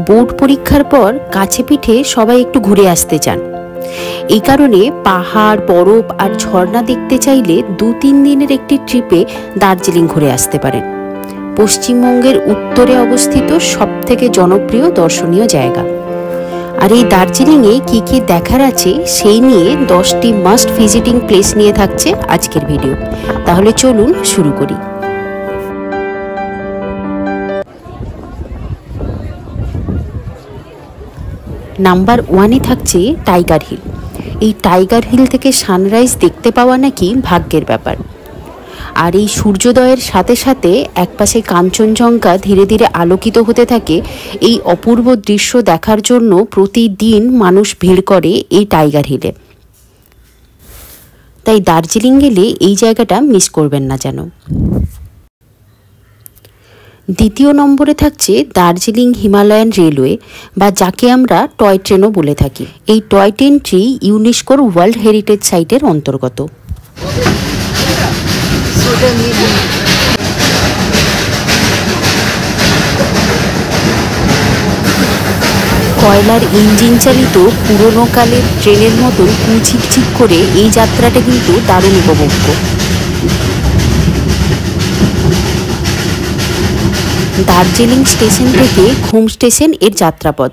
Board পরীক্ষার পর কাছে পিঠে সবাই একটু ঘুরে আসতে চান। এই কারণে পাহাড়, বরফ আর ঝর্ণা দেখতে চাইলে 2-3 দিনের একটি ট্রিপে দার্জিলিং ঘুরে আসতে পারেন। পশ্চিমবঙ্গের উত্তরে অবস্থিত সবথেকে জনপ্রিয় দর্শনীয় জায়গা। আর এই দার্জিলিংয়ে কি কি দেখার আছে সেই নিয়ে 10টি মাস্ট ভিজিটিং প্লেস নিয়ে থাকছে আজকের ভিডিও। তাহলে চলুন শুরু করি। নাম্বার 1-এ থাকছে টাইগার হিল। এই টাইগার হিল থেকে সানরাইজ দেখতে পাওয়া নাকি ভাগ্যের ব্যাপার। আর এই সূর্যোদয়ের সাথে সাথে একপাশে কাঞ্চনজঙ্ঘা ধীরে ধীরে আলোকিত হতে থাকে। এই অপূর্ব দৃশ্য দেখার জন্য প্রতিদিন মানুষ ভিড় করে এই টাইগার হিলে। তাই দার্জিলিং গেলে এই জায়গাটা মিস করবেন না যেন। দ্বিতীয় নম্বরে থাকছে দার্জিলিং হিমালয়ান রেলওয়ে, বা যাকে আমরা টয় ট্রেনও বলে থাকি। এই টয় ট্রেনটি ইউনেস্কোর ওয়ার্ল্ড হেরিটেজ সাইটের অন্তর্গত। কয়লার ইঞ্জিন চালিত পুরনো কালের ট্রেনের মতন কুচিকচিক করে এই যাত্রাটা কিন্তু দারুণ উপভোগ্য। দার্জিলিং স্টেশন থেকে ঘুম স্টেশন এর যাত্রাপথ।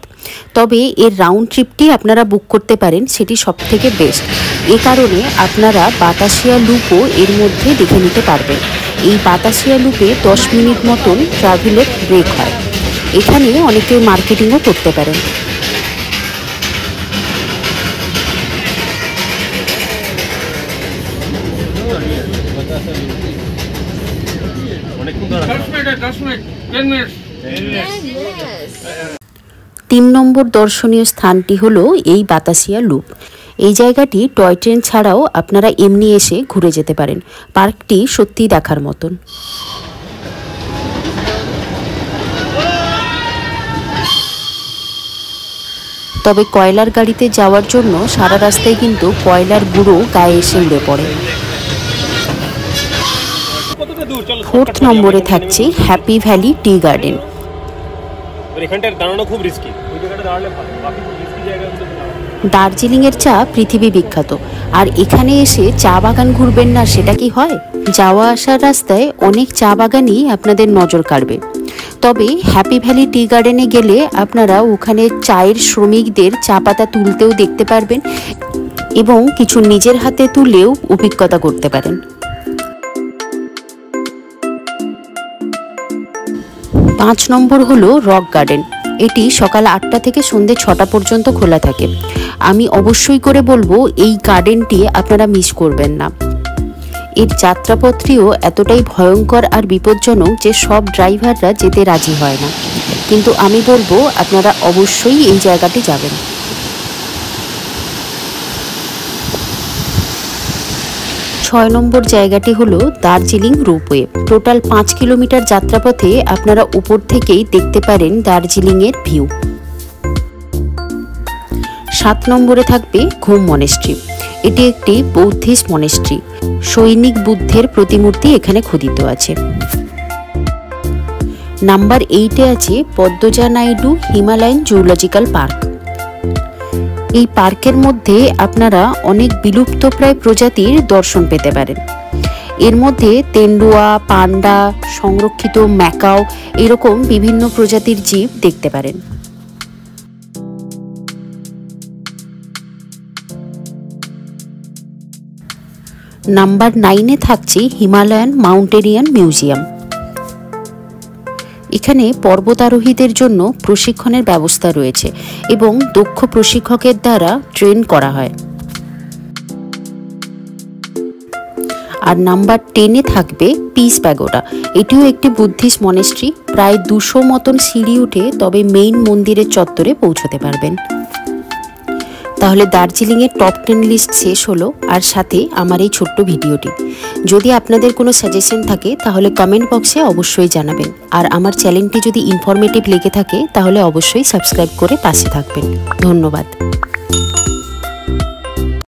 তবে এর রাউন্ড ট্রিপটি আপনারা বুক করতে পারেন, সেটি সবথেকে বেস্ট। এ কারণে আপনারা বাতাসিয়া লুপও এর মধ্যে দেখে নিতে পারবেন। এই বাতাসিয়া লুপে 10 মিনিট মতন ট্রাভেলের ব্রেক হয়। এখানে অনেকে মার্কেটিংও করতে পারেন। তিন নম্বর দর্শনীয় স্থানটি হলো এই বাতাসিয়া লুপ। এই জায়গাটি টয় ট্রেন ছাড়াও আপনারা এমনি এসে ঘুরে যেতে পারেন। পার্কটি সত্যিই দেখার মতন। তবে কয়লার গাড়িতে যাওয়ার জন্য সারা রাস্তায় কিন্তু কয়লার গুঁড়ো গায়ে এসে উড়ে পড়ে। 4th নম্বরে থাকছে happy valley tea garden. Darjeeling এর চা পৃথিবী বিখ্যাত, আর এখানে এসে চা বাগান ঘুরবেন না সেটা কি হয়? যাওয়া আসার রাস্তায় অনেক চা বাগানই আপনাদের নজর কাড়বে। তবে হ্যাপি ভ্যালি টি গার্ডেনে গেলে আপনারা ওখানে চায়ের শ্রমিকদের চা পাতা তুলতেও দেখতে পারবেন এবং কিছু নিজের হাতে তুলেও অভিজ্ঞতা করতে পারেন। 5 নম্বর হলো রক গার্ডেন। এটি সকাল 8টা থেকে সন্ধ্যে 6টা পর্যন্ত খোলা থাকে। আমি অবশ্যই করে বলবো এই গার্ডেনটি আপনারা মিস করবেন না। এর যাত্রাপথটিও এতটাই ভয়ঙ্কর আর বিপজ্জনক যে সব ড্রাইভাররা যেতে রাজি হয় না, কিন্তু আমি বলবো আপনারা অবশ্যই এই জায়গাটি যাবেন। 6 নম্বর জায়গাটি হলো দার্জিলিং রোপওয়ে। টোটাল 5 কিলোমিটার যাত্রাপথে আপনারা উপর থেকেই দেখতে পারেন দার্জিলিংয়ের ভিউ। 7 নম্বরে থাকবে ঘুম মনেস্ট্রি। এটি একটি বৌদ্ধিস্ট মনেস্ট্রি। সৈনিক বুদ্ধের প্রতিমূর্তি এখানে খোদিত আছে। নাম্বার 8-এ আছে Padmaja Naidu Himalayan zoological park. এই পার্কের মধ্যে আপনারা অনেক বিলুপ্তপ্রায় প্রজাতির দর্শন পেতে পারেন। এর মধ্যে তেন্ডুয়া, পান্ডা, সংরক্ষিত ম্যাকাও এরকম বিভিন্ন প্রজাতির জীব দেখতে পারেন। নাম্বার 9-এ থাকছে হিমালয়ান মাউন্টেনিয়ান মিউজিয়াম। এখানে পর্বতারোহীদের জন্য প্রশিক্ষণের ব্যবস্থা রয়েছে এবং দক্ষ প্রশিক্ষকের দ্বারা ট্রেন করা হয়। আর নাম্বার 10-এ থাকবে পিস প্যাগোডা। এটিও একটি বুদ্ধিস্ট মনেস্ট্রি। প্রায় 200 মতন সিঁড়ি উঠে তবে মেইন মন্দিরের চত্বরে পৌঁছতে পারবেন। তাহলে দার্জিলিংয়ের টপ 10 লিস্ট শেষ হলো, আর সাথে আমার এই ছোট্ট ভিডিওটি। যদি আপনাদের কোনো সাজেশন থাকে তাহলে কমেন্ট বক্সে অবশ্যই জানাবেন। আর আমার চ্যানেলটি যদি ইনফরমেটিভ লেগে থাকে তাহলে অবশ্যই সাবস্ক্রাইব করে পাশে থাকবেন। ধন্যবাদ।